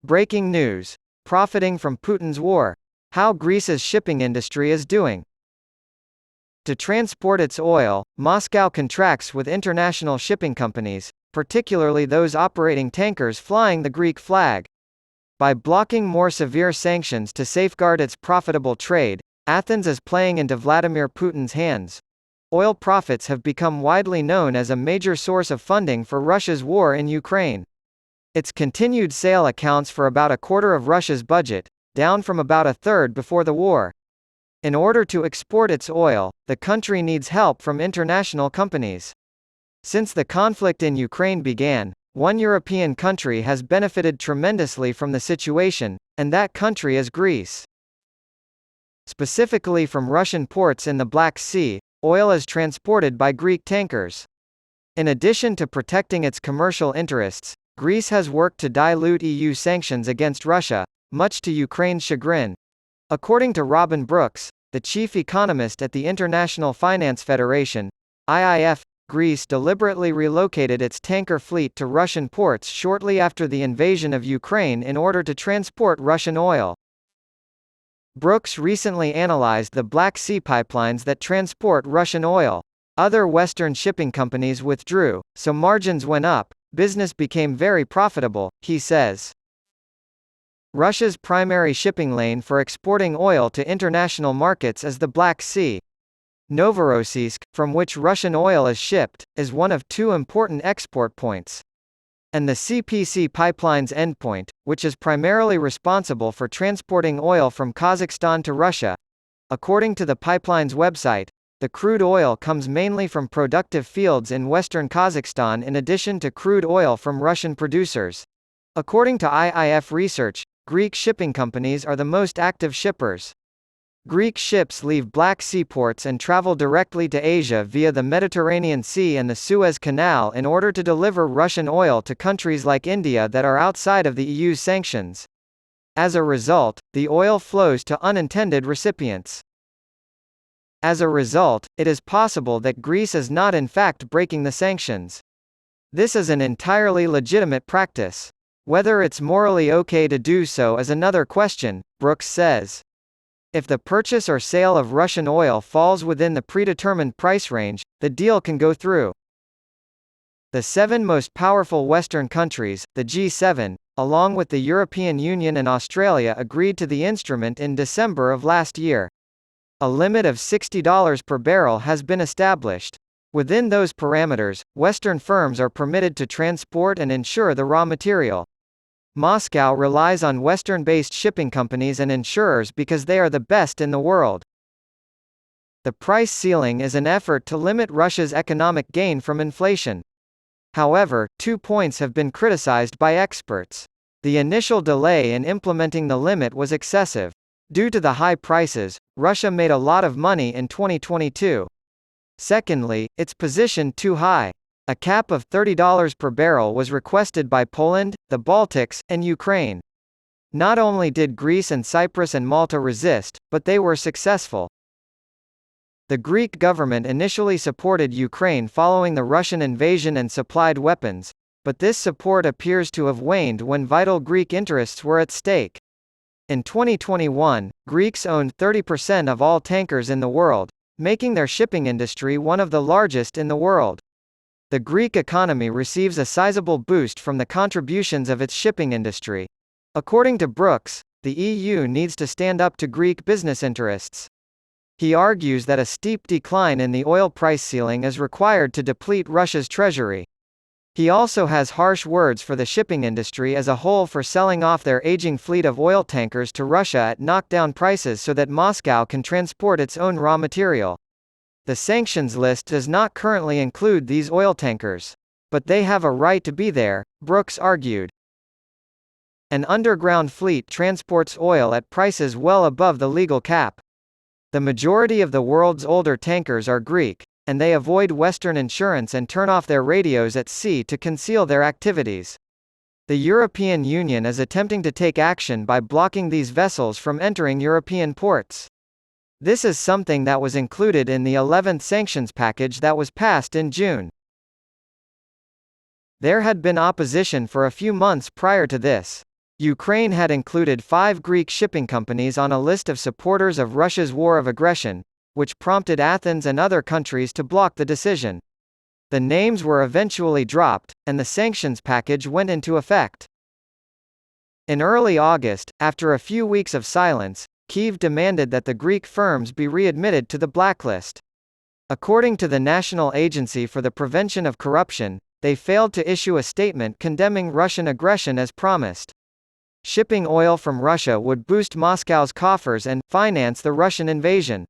Breaking news. Profiting from Putin's war. How Greece's shipping industry is doing. To transport its oil, Moscow contracts with international shipping companies, particularly those operating tankers flying the Greek flag. By blocking more severe sanctions to safeguard its profitable trade, Athens is playing into Vladimir Putin's hands. Oil profits have become widely known as a major source of funding for Russia's war in Ukraine. Its continued sale accounts for about a quarter of Russia's budget, down from about a third before the war. In order to export its oil, the country needs help from international companies. Since the conflict in Ukraine began, one European country has benefited tremendously from the situation, and that country is Greece. Specifically from Russian ports in the Black Sea, oil is transported by Greek tankers. In addition to protecting its commercial interests, Greece has worked to dilute EU sanctions against Russia, much to Ukraine's chagrin. According to Robin Brooks, the chief economist at the International Finance Federation, IIF, Greece deliberately relocated its tanker fleet to Russian ports shortly after the invasion of Ukraine in order to transport Russian oil. Brooks recently analyzed the Black Sea pipelines that transport Russian oil. Other Western shipping companies withdrew, so margins went up. Business became very profitable, he says. Russia's primary shipping lane for exporting oil to international markets is the Black Sea. Novorossiysk, from which Russian oil is shipped, is one of two important export points. And the CPC pipeline's endpoint, which is primarily responsible for transporting oil from Kazakhstan to Russia. According to the pipeline's website, the crude oil comes mainly from productive fields in western Kazakhstan in addition to crude oil from Russian producers. According to IIF research, Greek shipping companies are the most active shippers. Greek ships leave Black Sea ports and travel directly to Asia via the Mediterranean Sea and the Suez Canal in order to deliver Russian oil to countries like India that are outside of the EU's sanctions. As a result, the oil flows to unintended recipients. As a result, it is possible that Greece is not in fact breaking the sanctions. This is an entirely legitimate practice. Whether it's morally okay to do so is another question, Brooks says. If the purchase or sale of Russian oil falls within the predetermined price range, the deal can go through. The 7 most powerful Western countries, the G7, along with the European Union and Australia agreed to the instrument in December of last year. A limit of $60 per barrel has been established. Within those parameters, Western firms are permitted to transport and insure the raw material. Moscow relies on Western-based shipping companies and insurers because they are the best in the world. The price ceiling is an effort to limit Russia's economic gain from inflation. However, 2 points have been criticized by experts. The initial delay in implementing the limit was excessive. Due to the high prices, Russia made a lot of money in 2022. Secondly, it's positioned too high. A cap of $30 per barrel was requested by Poland, the Baltics, and Ukraine. Not only did Greece and Cyprus and Malta resist, but they were successful. The Greek government initially supported Ukraine following the Russian invasion and supplied weapons, but this support appears to have waned when vital Greek interests were at stake. In 2021, Greeks owned 30% of all tankers in the world, making their shipping industry one of the largest in the world. The Greek economy receives a sizable boost from the contributions of its shipping industry. According to Brooks, the EU needs to stand up to Greek business interests. He argues that a steep decline in the oil price ceiling is required to deplete Russia's treasury. He also has harsh words for the shipping industry as a whole for selling off their aging fleet of oil tankers to Russia at knockdown prices so that Moscow can transport its own raw material. The sanctions list does not currently include these oil tankers. But they have a right to be there, Brooks argued. An underground fleet transports oil at prices well above the legal cap. The majority of the world's older tankers are Greek, and they avoid Western insurance and turn off their radios at sea to conceal their activities. The European Union is attempting to take action by blocking these vessels from entering European ports. This is something that was included in the 11th sanctions package that was passed in June. There had been opposition for a few months prior to this. Ukraine had included 5 Greek shipping companies on a list of supporters of Russia's war of aggression, which prompted Athens and other countries to block the decision. The names were eventually dropped, and the sanctions package went into effect. In early August, after a few weeks of silence, Kyiv demanded that the Greek firms be readmitted to the blacklist. According to the National Agency for the Prevention of Corruption, they failed to issue a statement condemning Russian aggression as promised. Shipping oil from Russia would boost Moscow's coffers and finance the Russian invasion.